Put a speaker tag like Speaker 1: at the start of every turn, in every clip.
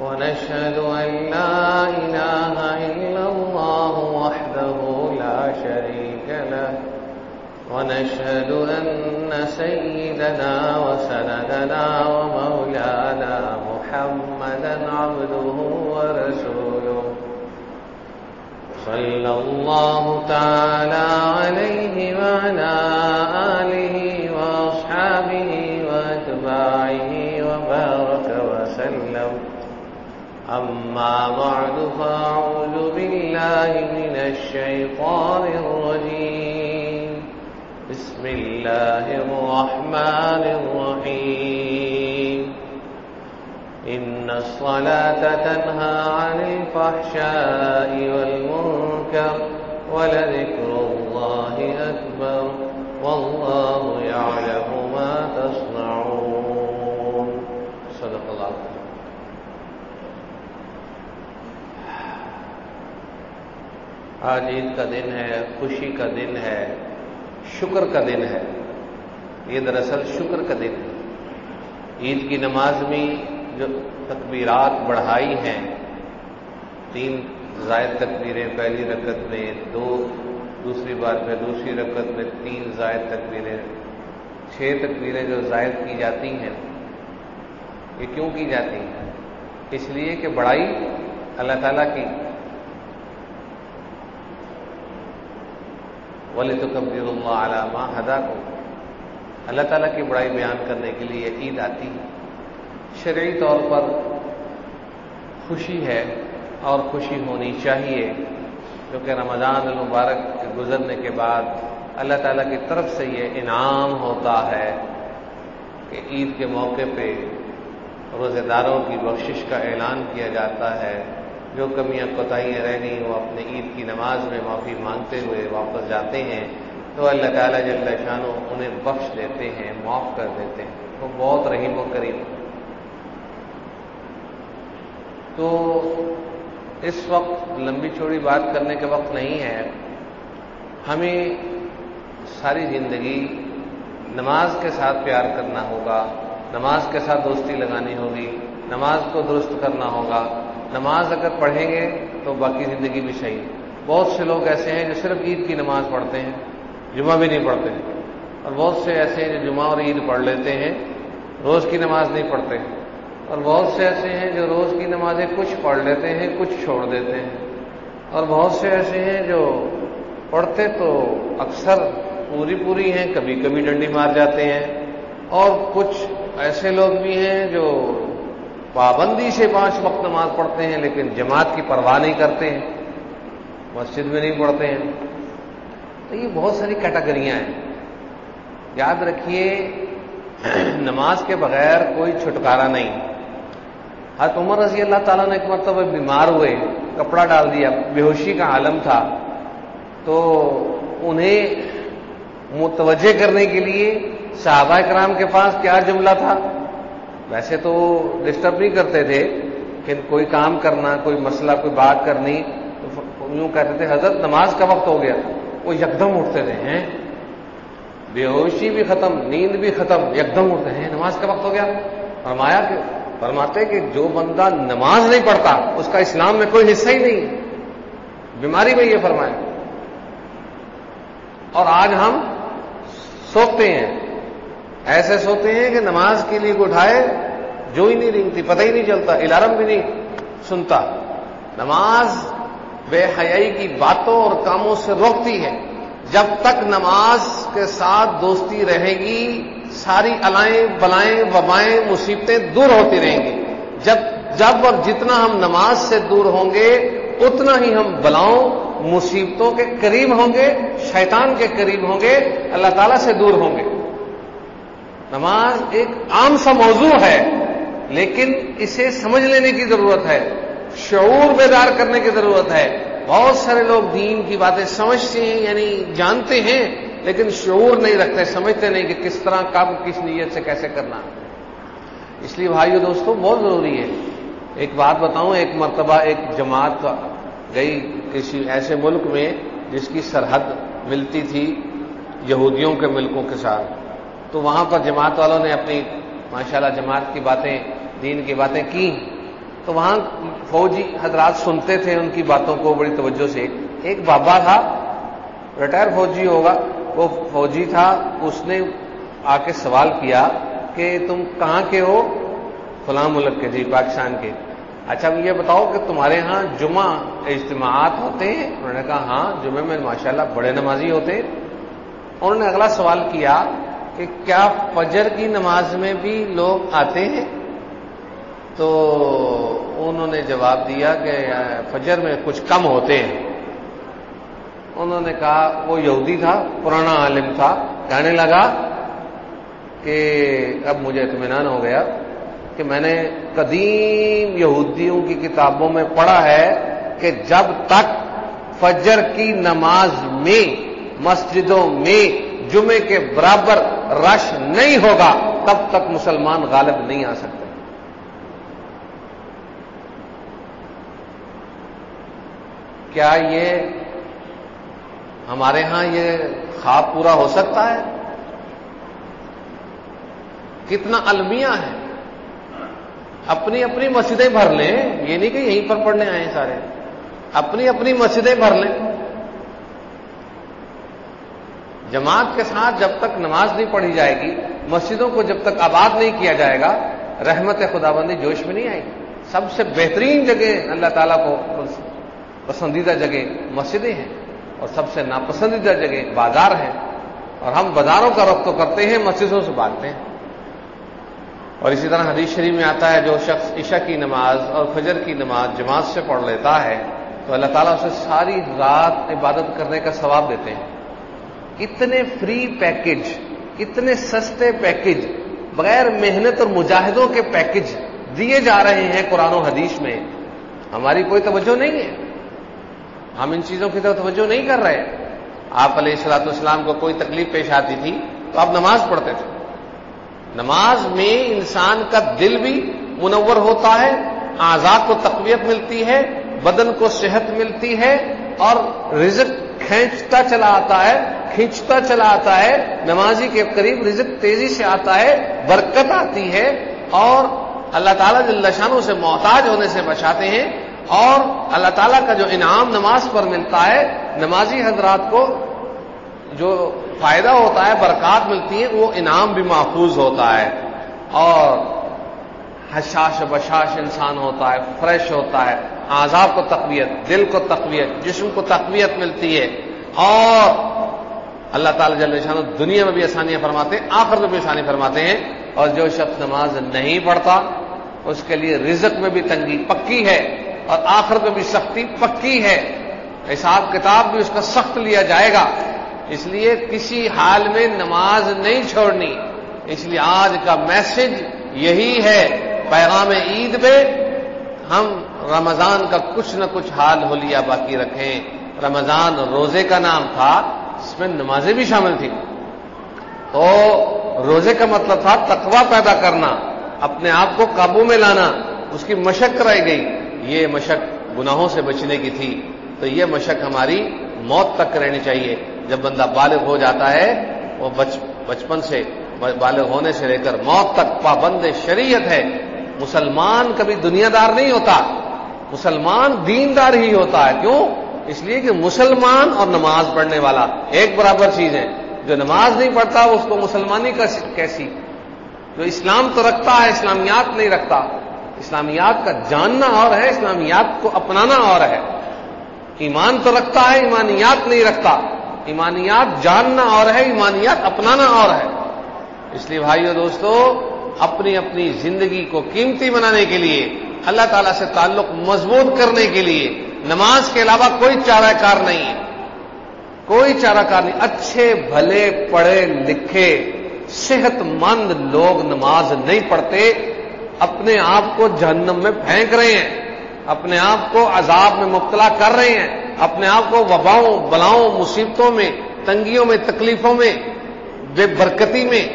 Speaker 1: ونشهد أن لا إله إلا الله وحده لا شريك له ونشهد أن سيدنا وسندنا ومولانا محمدا عبده ورسوله صلى الله تعالى عليه وعلى آله وأصحابه وأتباعه وبارك وسلم أما بعد فأعوذ بالله من الشيطان الرجيم بسم الله الرحمن الرحيم إن الصلاة تنهى عن الفحشاء والمنكر ولذكر الله أكبر والله يعلم ما تصنعون صدق الله. آج عید کا دن ہے، خوشی کا دن ہے، شکر کا دن ہے. یہ دراصل شکر کا دن ہے. عید کی نماز میں جو تکبیرات بڑھائی ہیں، 3 زائد تکبیریں پہلی رکعت میں، 2 دوسری بار میں، دوسری رکعت میں 3 زائد تکبیریں، 6 تکبیریں جو زائد کی جاتی ہیں، یہ کیوں کی جاتی ہیں؟ اس لیے کہ بڑائی اللہ تعالیٰ کی. وَلِتُكَبِّرُوا اللَّهَ عَلَى مَا هَدَاكُمْ، اللہ تعالیٰ کی بڑائی بیان کرنے کے لیے عید آتی ہے. شرعی طور پر خوشی ہے اور خوشی ہونی چاہیے، کیونکہ رمضان المبارک کے گزرنے کے بعد اللہ تعالیٰ کی طرف سے یہ انعام ہوتا ہے کہ عید کے موقع پہ روزہ داروں کی بخشش کا اعلان کیا جاتا ہے. جو کمیاں کوتاہیاں رہ گئی وہ اپنے عید کی نماز میں معافی مانگتے ہوئے واپس جاتے ہیں تو اللہ تعالیٰ جل شانہ انہیں بخش دیتے ہیں، معاف کر دیتے ہیں. وہ بہت رحیم و کریم. تو اس وقت لمبی چوڑی بات کرنے کے وقت نہیں ہے. ہمیں ساری زندگی نماز کے ساتھ پیار کرنا ہوگا، نماز کے ساتھ دوستی لگانی ہوگی، نماز کو درست کرنا ہوگا. نماز اگر پڑھیں گے تو باقی زندگی بھی صحیح. بہت سے لوگ ایسے ہیں جو صرف عید کی نماز پڑھتے ہیں، جمعہ بھی نہیں پڑھتے ہیں، اور بہت سے ایسے ہیں جو جمعہ اور عید پڑھ لیتے ہیں، روز کی نماز نہیں پڑھتے ہیں. اور بہت سے ایسے ہیں جو روز کی نمازیں کچھ پڑھ لیتے ہیں، کچھ چھوڑ دیتے ہیں. اور بہت سے ایسے ہیں جو پڑھتے تو اکثر پوری ہیں، کبھی کبھی ڈنڈی مار جاتے ہیں. اور کچھ ایسے لوگ بھی ہیں جو پابندی سے 5 وقت نماز پڑھتے ہیں لیکن جماعت کی پرواہ نہیں کرتے ہیں، مسجد میں نہیں پڑھتے ہیں. تو یہ بہت ساری کیٹیگریاں ہیں. یاد رکھیے نماز کے بغیر کوئی چھٹکارا نہیں. حضرت عمر رضی اللہ تعالیٰ نے ایک مرتبہ بیمار ہوئے، کپڑا ڈال دیا، بے ہوشی کا عالم تھا. تو انہیں متوجہ کرنے کے لیے صحابہ کرام کے پاس کیا جملہ تھا؟ ویسے تو ڈسٹرب نہیں کرتے تھے، لیکن کوئی کام کرنا، کوئی مسئلہ، کوئی بات کرنی تو یوں کہتے تھے حضرت نماز کا وقت ہو گیا. وہ یکدم اٹھتے تھے، ہیں بے ہوشی بھی ختم، نیند بھی ختم، یکدم اٹھتے ہیں نماز کا وقت ہو گیا. فرمایا کہ فرماتے کہ جو بندہ نماز نہیں پڑھتا اس کا اسلام میں کوئی حصہ ہی نہیں. بیماری میں یہ فرمایا. اور آج ہم سوتے ہیں، ایسے سوتے ہیں کہ نماز کے لیے اٹھائے جو ہی نہیں رنگتی، پتہ ہی نہیں چلتا، الارم بھی نہیں سنتا. نماز بے حیائی کی باتوں اور کاموں سے روکتی ہے. جب تک نماز کے ساتھ دوستی رہے گی ساری الائیں بلائیں وبائیں مصیبتیں دور ہوتی رہیں گی. جب اور جتنا ہم نماز سے دور ہوں گے اتنا ہی ہم بلاؤں مصیبتوں کے قریب ہوں گے، شیطان کے قریب ہوں گے، اللہ تعالیٰ سے دور ہوں گے. نماز ایک عام سا موضوع ہے لیکن اسے سمجھ لینے کی ضرورت ہے، شعور بیدار کرنے کی ضرورت ہے. بہت سارے لوگ دین کی باتیں سمجھتے ہیں، یعنی جانتے ہیں، لیکن شعور نہیں رکھتے، سمجھتے نہیں کہ کس طرح کب کس نیت سے کیسے کرنا. اس لیے بھائیو دوستو بہت ضروری ہے. ایک بات بتاؤں، ایک مرتبہ ایک جماعت گئی کسی ایسے ملک میں جس کی سرحد ملتی تھی یہودیوں کے ملکوں کے ساتھ. تو وہاں پر جماعت والوں نے اپنی ماشاءاللہ جماعت کی باتیں دین کی باتیں کی، تو وہاں فوجی حضرات سنتے تھے ان کی باتوں کو بڑی توجہ سے. ایک بابا تھا، ریٹائر فوجی ہوگا، وہ فوجی تھا، اس نے آ کے سوال کیا کہ تم کہاں کے ہو؟ فلاں ملک کے. جی پاکستان کے. اچھا یہ بتاؤ کہ تمہارے ہاں جمعہ اجتماعات ہوتے ہیں؟ انہوں نے کہا ہاں جمعے میں ماشاءاللہ بڑے نمازی ہوتے ہیں. انہوں نے اگلا سوال کیا کہ کیا فجر کی نماز میں بھی لوگ آتے ہیں؟ تو انہوں نے جواب دیا کہ فجر میں کچھ کم ہوتے ہیں. انہوں نے کہا، وہ یہودی تھا، پرانا عالم تھا، کہنے لگا کہ اب مجھے اطمینان ہو گیا کہ میں نے قدیم یہودیوں کی کتابوں میں پڑھا ہے کہ جب تک فجر کی نماز میں مسجدوں میں جمعے کے برابر رش نہیں ہوگا تب تک مسلمان غالب نہیں آ سکتے. کیا یہ ہمارے ہاں یہ خواب پورا ہو سکتا ہے؟ کتنا المیہ ہے. اپنی اپنی مسجدیں بھر لیں، یہ نہیں کہ یہیں پر پڑھنے آئے سارے، اپنی اپنی مسجدیں بھر لیں. جماعت کے ساتھ جب تک نماز نہیں پڑھی جائے گی، مسجدوں کو جب تک آباد نہیں کیا جائے گا، رحمت خداوندی جوش میں نہیں آئے گی. سب سے بہترین جگہ اللہ تعالیٰ کو پسندیدہ جگہ مسجدیں ہیں، اور سب سے ناپسندیدہ جگہ بازار ہیں. اور ہم بازاروں کا رخ تو کرتے ہیں، مسجدوں سے بھاگتے ہیں. اور اسی طرح حدیث شریف میں آتا ہے جو شخص عشاء کی نماز اور فجر کی نماز جماعت سے پڑھ لیتا ہے تو اللہ تعالیٰ اسے ساری رات عبادت کرنے کا ثواب دیتے ہیں. اتنے فری پیکج، اتنے سستے پیکج، بغیر محنت اور مجاہدوں کے پیکج دیے جا رہے ہیں قرآن و حدیث میں. ہماری کوئی توجہ نہیں ہے، ہم ان چیزوں کی طرف توجہ نہیں کر رہے. آپ علیہ الصلوۃ والسلام کو کوئی تکلیف پیش آتی تھی تو آپ نماز پڑھتے تھے. نماز میں انسان کا دل بھی منور ہوتا ہے، اعضاء کو تقویت ملتی ہے، بدن کو صحت ملتی ہے، اور رزق کھینچتا چلا آتا ہے. نمازی کے قریب رزق تیزی سے آتا ہے، برکت آتی ہے، اور اللہ تعالیٰ جل شانہ سے محتاج ہونے سے بچاتے ہیں. اور اللہ تعالیٰ کا جو انعام نماز پر ملتا ہے، نمازی حضرات کو جو فائدہ ہوتا ہے، برکات ملتی ہے، وہ انعام بھی محفوظ ہوتا ہے. اور حشاش بشاش انسان ہوتا ہے، فریش ہوتا ہے، اعضاء کو تقویت، دل کو تقویت، جسم کو تقویت ملتی ہے. اور اللہ تعالیٰ جل شانہ دنیا میں بھی آسانیاں فرماتے ہیں، آخرت میں بھی آسانی فرماتے ہیں. اور جو شخص نماز نہیں پڑھتا اس کے لیے رزق میں بھی تنگی پکی ہے اور آخرت میں بھی سختی پکی ہے. حساب کتاب بھی اس کا سخت لیا جائے گا. اس لیے کسی حال میں نماز نہیں چھوڑنی. اس لیے آج کا میسج یہی ہے، پیغام عید میں ہم رمضان کا کچھ نہ کچھ حال حلیہ باقی رکھیں. رمضان روزے کا نام تھا، اس میں نمازیں بھی شامل تھی. تو روزے کا مطلب تھا تقویٰ پیدا کرنا، اپنے آپ کو قابو میں لانا. اس کی مشق کرائی گئی. یہ مشق گناہوں سے بچنے کی تھی. تو یہ مشق ہماری موت تک رہنی چاہیے. جب بندہ بالغ ہو جاتا ہے، وہ بچپن سے بالغ ہونے سے لے کر موت تک پابند شریعت ہے. مسلمان کبھی دنیا دار نہیں ہوتا، مسلمان دیندار ہی ہوتا ہے. کیوں؟ اس لیے کہ مسلمان اور نماز پڑھنے والا ایک برابر چیز ہے. جو نماز نہیں پڑھتا اس کو مسلمانی کیسی؟ جو اسلام تو رکھتا ہے، اسلامیات نہیں رکھتا. اسلامیات کا جاننا اور ہے، اسلامیات کو اپنانا اور ہے. ایمان تو رکھتا ہے، ایمانیات نہیں رکھتا. ایمانیات جاننا اور ہے، ایمانیات اپنانا اور ہے. اس لیے بھائیو دوستو، اپنی اپنی زندگی کو قیمتی بنانے کے لیے، اللہ تعالیٰ سے تعلق مضبوط کرنے کے لیے نماز کے علاوہ کوئی چارہ کار نہیں ہے. کوئی چارہ کار نہیں. اچھے بھلے پڑھے لکھے صحت مند لوگ نماز نہیں پڑھتے، اپنے آپ کو جہنم میں پھینک رہے ہیں، اپنے آپ کو عذاب میں مبتلا کر رہے ہیں، اپنے آپ کو وباؤں بلاؤں مصیبتوں میں تنگیوں میں تکلیفوں میں بے برکتی میں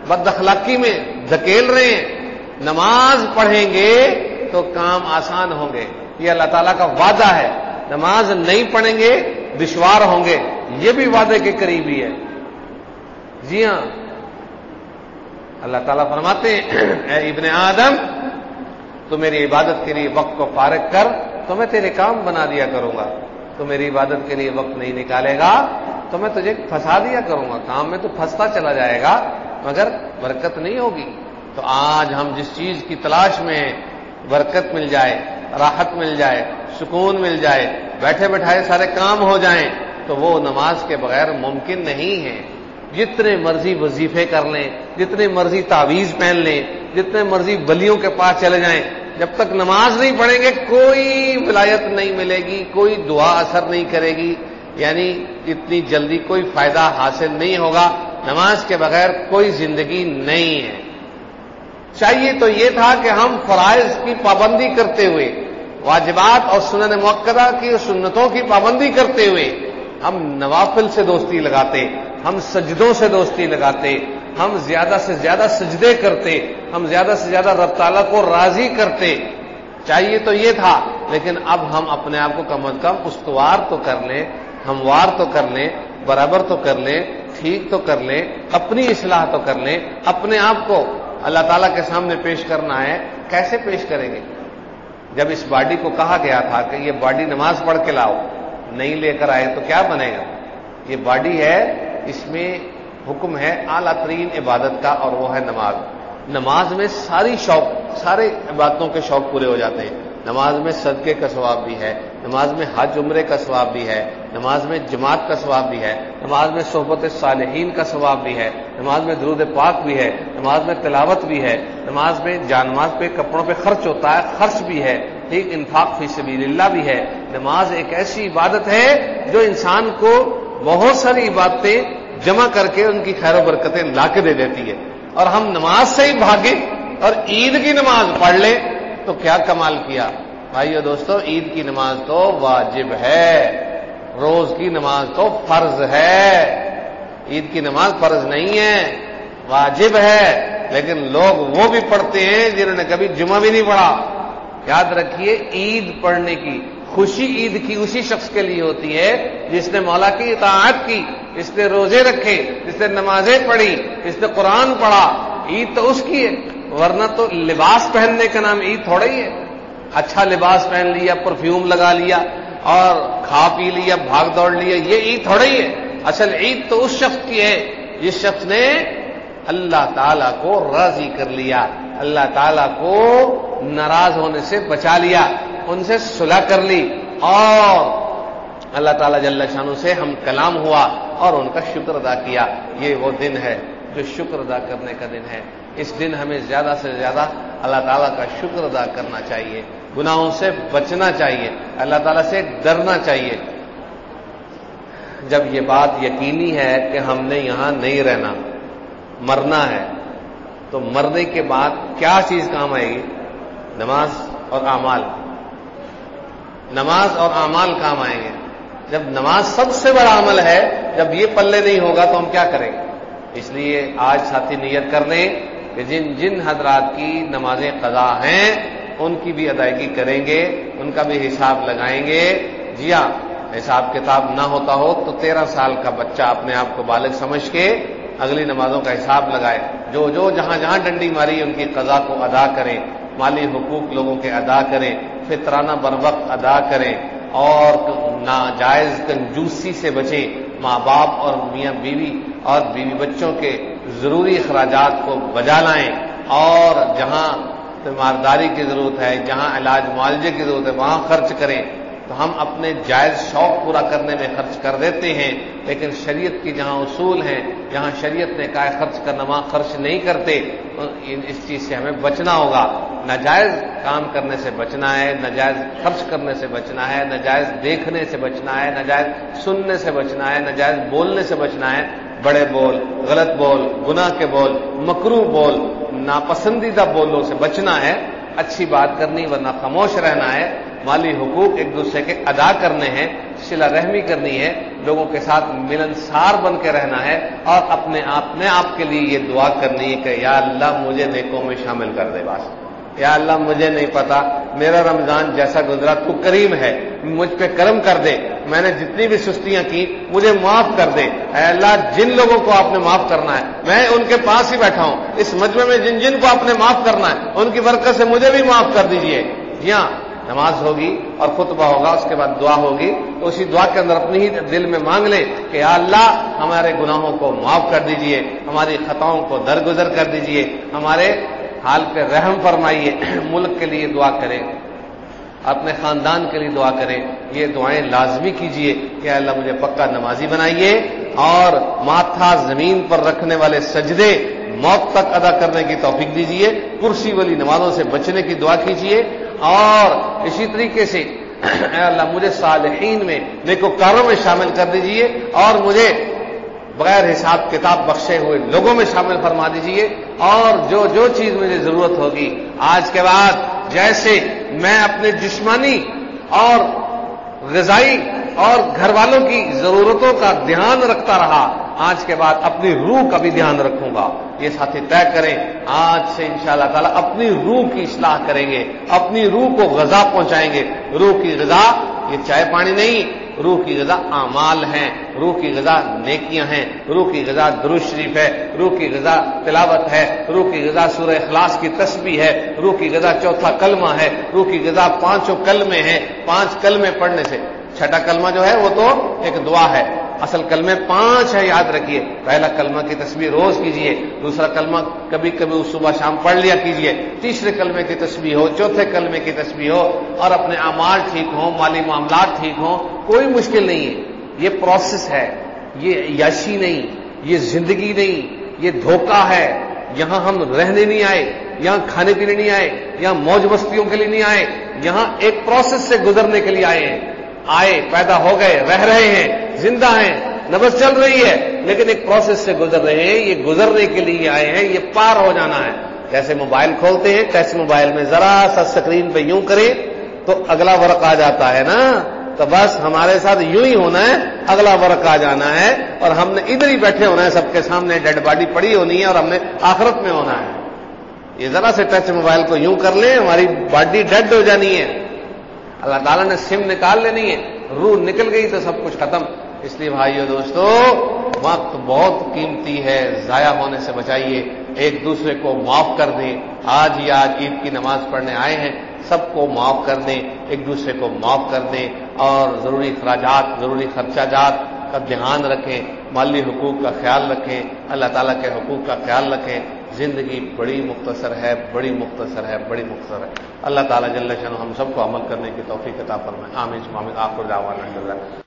Speaker 1: بد اخلاقی میں دھکیل رہے ہیں. نماز پڑھیں گے تو کام آسان ہوں گے، یہ اللہ تعالیٰ کا وعدہ ہے. نماز نہیں پڑھیں گے دشوار ہوں گے، یہ بھی وعدے کے قریب ہی ہے. جی ہاں، اللہ تعالیٰ فرماتے ہیں اے ابن آدم تو میری عبادت کے لیے وقت کو فارغ کر تو میں تیرے کام بنا دیا کروں گا. تو میری عبادت کے لیے وقت نہیں نکالے گا تو میں تجھے پھنسا دیا کروں گا. کام میں تو پھنستا چلا جائے گا مگر برکت نہیں ہوگی. تو آج ہم جس چیز کی تلاش میں ہیں، برکت مل جائے، راحت مل جائے، سکون مل جائے، بیٹھے بیٹھائے سارے کام ہو جائیں، تو وہ نماز کے بغیر ممکن نہیں ہے. جتنے مرضی وظیفے کر لیں، جتنے مرضی تعویذ پہن لیں، جتنے مرضی ولیوں کے پاس چلے جائیں، جب تک نماز نہیں پڑھیں گے کوئی ولایت نہیں ملے گی، کوئی دعا اثر نہیں کرے گی، یعنی اتنی جلدی کوئی فائدہ حاصل نہیں ہوگا. نماز کے بغیر کوئی زندگی نہیں ہے. چاہیے تو یہ تھا کہ ہم فرائض کی پابندی کرتے ہوئے، واجبات اور سنن مؤکدہ کی سنتوں کی پابندی کرتے ہوئے ہم نوافل سے دوستی لگاتے، ہم سجدوں سے دوستی لگاتے، ہم زیادہ سے زیادہ سجدے کرتے، ہم زیادہ سے زیادہ رب تعالیٰ کو راضی کرتے. چاہیے تو یہ تھا، لیکن اب ہم اپنے آپ کو کم از کم استوار تو کر لیں، ہموار تو کر لیں، برابر تو کر لیں، ٹھیک تو کر لیں، اپنی اصلاح تو کر لیں. اپنے آپ کو اللہ تعالیٰ کے سامنے پیش کرنا ہے. کیسے پیش کریں گے؟ جب اس باڈی کو کہا گیا تھا کہ یہ باڈی نماز پڑھ کے لاؤ، نہیں لے کر آئے تو کیا بنے گا؟ یہ باڈی ہے، اس میں حکم ہے اعلیٰ ترین عبادت کا، اور وہ ہے نماز. نماز میں سارے عبادتوں کے شوق پورے ہو جاتے ہیں. نماز میں صدقے کا ثواب بھی ہے، نماز میں حج عمرے کا ثواب بھی ہے، نماز میں جماعت کا ثواب بھی ہے، نماز میں صحبت صالحین کا ثواب بھی ہے، نماز میں درود پاک بھی ہے، نماز میں تلاوت بھی ہے، نماز میں جانماز پہ کپڑوں پہ خرچ ہوتا ہے، خرچ بھی ہے، ٹھیک، انفاق فی سبیل اللہ بھی ہے. نماز ایک ایسی عبادت ہے جو انسان کو بہت ساری عبادتیں جمع کر کے ان کی خیر و برکتیں لا کے دے دیتی ہے. اور ہم نماز سے ہی بھاگیں اور عید کی نماز پڑھ لیں تو کیا کمال کیا. بھائیو دوستو، عید کی نماز تو واجب ہے، روز کی نماز تو فرض ہے. عید کی نماز فرض نہیں ہے، واجب ہے. لیکن لوگ وہ بھی پڑھتے ہیں جنہوں نے کبھی جمعہ بھی نہیں پڑھا. یاد رکھیے، عید پڑھنے کی خوشی عید کی اسی شخص کے لیے ہوتی ہے جس نے مولا کی اطاعت کی، جس نے روزے رکھے، جس نے نمازیں پڑھی، جس نے قرآن پڑھا. عید تو اس کی ہے، ورنہ تو لباس پہننے کا نام عید تھوڑا ہی ہے. اچھا لباس پہن لیا، پرفیوم لگا لیا اور کھا پی لیا، بھاگ دوڑ لیا، یہ عید تھوڑا ہی ہے. اصل عید تو اس شخص کی ہے جس شخص نے اللہ تعالیٰ کو راضی کر لیا، اللہ تعالیٰ کو ناراض ہونے سے بچا لیا، ان سے صلح کر لی، اور اللہ تعالیٰ جل شانہ سے ہم کلام ہوا اور ان کا شکر ادا کیا. یہ وہ دن ہے جو شکر ادا کرنے کا دن ہے. اس دن ہمیں زیادہ سے زیادہ اللہ تعالیٰ کا شکر ادا کرنا چاہیے، گناہوں سے بچنا چاہیے، اللہ تعالیٰ سے ڈرنا چاہیے. جب یہ بات یقینی ہے کہ ہم نے یہاں نہیں رہنا، مرنا ہے، تو مرنے کے بعد کیا چیز کام آئے گی؟ نماز اور اعمال. نماز اور اعمال کام آئیں گے. جب نماز سب سے بڑا عمل ہے، جب یہ پلے نہیں ہوگا تو ہم کیا کریں گے؟ اس لیے آج ساتھی نیت کر لیں کہ جن جن حضرات کی نمازیں قضا ہیں ان کی بھی ادائیگی کریں گے، ان کا بھی حساب لگائیں گے. جی ہاں، حساب کتاب نہ ہوتا ہو تو 13 سال کا بچہ اپنے آپ کو بالغ سمجھ کے اگلی نمازوں کا حساب لگائے. جو جہاں جہاں ڈنڈی ماری ان کی قضا کو ادا کریں، مالی حقوق لوگوں کے ادا کریں، فطرانہ بر وقت ادا کریں، اور ناجائز کنجوسی سے بچیں. ماں باپ اور میاں بیوی اور بیوی بچوں کے ضروری اخراجات کو بجا لائیں، اور جہاں تیمارداری کی ضرورت ہے، جہاں علاج معالجے کی ضرورت ہے وہاں خرچ کریں. تو ہم اپنے جائز شوق پورا کرنے میں خرچ کر دیتے ہیں، لیکن شریعت کی جہاں اصول ہیں، جہاں شریعت نے کہا خرچ کرنا وہاں خرچ نہیں کرتے. اس چیز سے ہمیں بچنا ہوگا. ناجائز کام کرنے سے بچنا ہے، ناجائز خرچ کرنے سے بچنا ہے، ناجائز دیکھنے سے بچنا ہے، ناجائز سننے سے بچنا ہے، ناجائز بولنے سے بچنا ہے. بڑے بول، غلط بول، گناہ کے بول، مکروہ بول، ناپسندیدہ بولوں سے بچنا ہے. اچھی بات کرنی ورنہ خاموش رہنا ہے. مالی حقوق ایک دوسرے کے ادا کرنے ہیں، صلہ رحمی کرنی ہے، لوگوں کے ساتھ ملنسار بن کے رہنا ہے، اور اپنے آپ کے لیے یہ دعا کرنی ہے کہ یا اللہ مجھے نیکوں میں شامل کر دے. بس یا اللہ مجھے نہیں پتا، میرا رمضان جیسا گزرا تو کریم ہے، مجھ پہ کرم کر دے. میں نے جتنی بھی سستیاں کی مجھے معاف کر دے. اے اللہ جن لوگوں کو آپ نے معاف کرنا ہے میں ان کے پاس ہی بیٹھا ہوں, اس مجمع میں جن جن کو آپ نے معاف کرنا ہے ان کی برکت سے مجھے بھی معاف کر دیجئے. جی ہاں, نماز ہوگی اور خطبہ ہوگا, اس کے بعد دعا ہوگی, تو اسی دعا کے اندر اپنی ہی دل میں مانگ لے کہ یا اللہ ہمارے گناہوں کو معاف کر دیجئے, ہماری خطاؤں کو درگزر کر دیجئے, ہمارے حال پہ رحم فرمائیے. ملک کے لیے دعا کریں, اپنے خاندان کے لیے دعا کریں, یہ دعائیں لازمی کیجئے کہ اللہ مجھے پکا نمازی بنائیے اور ماتھا زمین پر رکھنے والے سجدے موت تک ادا کرنے کی توفیق دیجئے, کرسی والی نمازوں سے بچنے کی دعا کیجئے, اور اسی طریقے سے اے اللہ مجھے صالحین میں نیکوکاروں میں شامل کر دیجئے اور مجھے بغیر حساب کتاب بخشے ہوئے لوگوں میں شامل فرما دیجئے. اور جو چیز مجھے ضرورت ہوگی آج کے بعد, جیسے میں اپنے جسمانی اور غذائی اور گھر والوں کی ضرورتوں کا دھیان رکھتا رہا, آج کے بعد اپنی روح کا بھی دھیان رکھوں گا. یہ ساتھی طے کریں آج سے انشاءاللہ تعالی اپنی روح کی اصلاح کریں گے, اپنی روح کو غذا پہنچائیں گے. روح کی غذا یہ چائے پانی نہیں, روح کی غذا اعمال ہیں, روح کی غذا نیکیاں ہیں, روح کی غذا درود شریف ہے, روح کی غذا تلاوت ہے, روح کی غذا سورہ اخلاص کی تسبیح ہے, روح کی غذا چوتھا کلمہ ہے, روح کی غذا 5 کلمے ہیں, 5 کلمے پڑھنے سے. چھٹا کلمہ جو ہے وہ تو ایک دعا ہے, اصل کلمے 5 ہے, یاد رکھیے. پہلا کلمہ کی تسبیح روز کیجئے, دوسرا کلمہ کبھی کبھی صبح شام پڑھ لیا کیجئے, تیسرے کلمے کی تسبیح ہو, چوتھے کلمے کی تسبیح ہو, اور اپنے اعمال ٹھیک ہوں, مالی معاملات ٹھیک ہوں. کوئی مشکل نہیں ہے, یہ پروسیس ہے, یہ عیاشی نہیں, یہ زندگی نہیں, یہ دھوکہ ہے. یہاں ہم رہنے نہیں آئے, یہاں کھانے پینے نہیں آئے, یہاں موج مستیوں کے لیے نہیں آئے, یہاں ایک پروسیس سے گزرنے کے لیے آئے ہیں. آئے, پیدا ہو گئے, رہ رہے ہیں, زندہ ہیں, نفس چل رہی ہے, لیکن ایک پروسیس سے گزر رہے ہیں. یہ گزرنے کے لیے آئے ہیں, یہ پار ہو جانا ہے. جیسے موبائل کھولتے ہیں, کیسے موبائل میں ذرا سا اسکرین پہ یوں کریں تو اگلا ورق آ جاتا ہے نا, تو بس ہمارے ساتھ یوں ہی ہونا ہے, اگلا ورق آ جانا ہے اور ہم نے ادھر ہی بیٹھے ہونا ہے, سب کے سامنے ڈیڈ باڈی پڑی ہونی ہے اور ہم نے آخرت میں ہونا ہے. یہ ذرا سے ٹچ موبائل کو یوں کر لیں, ہماری باڈی ڈیڈ ہو جانی ہے. اللہ تعالیٰ نے سم نکال لینی ہے, روح نکل گئی تو سب کچھ ختم. اس لیے بھائیو دوستو, وقت بہت قیمتی ہے, ضائع ہونے سے بچائیے. ایک دوسرے کو معاف کر دیں. آج عید کی نماز پڑھنے آئے ہیں, سب کو معاف کر دیں, ایک دوسرے کو معاف کر دیں, اور ضروری اخراجات, ضروری خرچہ جات کا دھیان رکھیں, مالی حقوق کا خیال رکھیں, اللہ تعالیٰ کے حقوق کا خیال رکھیں. زندگی بڑی مختصر ہے, بڑی مختصر ہے, بڑی مختصر ہے. اللہ تعالیٰ جل شانہ ہم سب کو عمل کرنے کی توفیق عطا فرمائے. آمین. آخر دعوانا الحمدللہ.